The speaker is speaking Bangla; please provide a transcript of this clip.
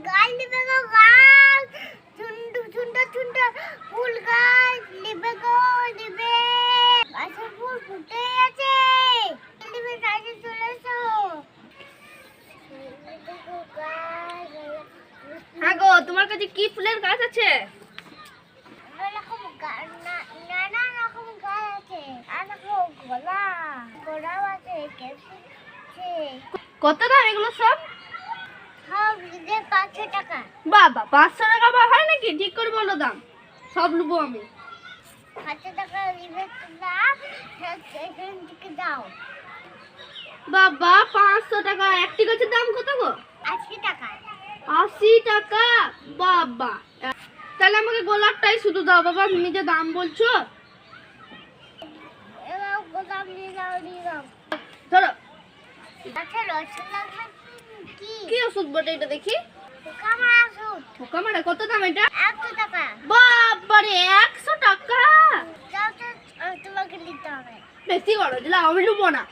গাছ নিবে গো গাছ, সুন্দর সুন্দর ফুল গাছ নিবে গো নিবে, গাছের ফুল ফুটে আছে, নিবে গাছে চলে এসো। হ্যাঁ গো, তোমার কাছে কি ফুলের গাছ আছে? নানা রকম গাছ আছে, আর গোলাপ আছে, ক্যাপসিকাম আছে। কত দাম এগুলো সব? সব যে 500 টাকা। বাবা, 500 টাকা বা হয় নাকি? ঠিক করে বলো দাম, সব নেবো আমি। 500 টাকা নিবে দাম, এখান থেকে দাও। বাবা, 500 টাকা। একটি গাছের দাম কত গো? 80 টাকা। 80 টাকা? বাবা, তাহলে আমাকে গোলাপটাই শুধু দাও বাবা, তুমি যে দাম বলছো। এবার গোলাপ নিয়ে যাও ধরো। আচ্ছা, ওষুধ লাগবে কি? কি ওষুধ বটে এটা দেখি? পোকামারা ওষুধ। পোকামারা কত দাম এটা? 100 টাকা। বাবারে, 100 টাকা? যাও তো, তোমাকে নিতে হবে। বেশি করো, দিলে আমি নেবো না।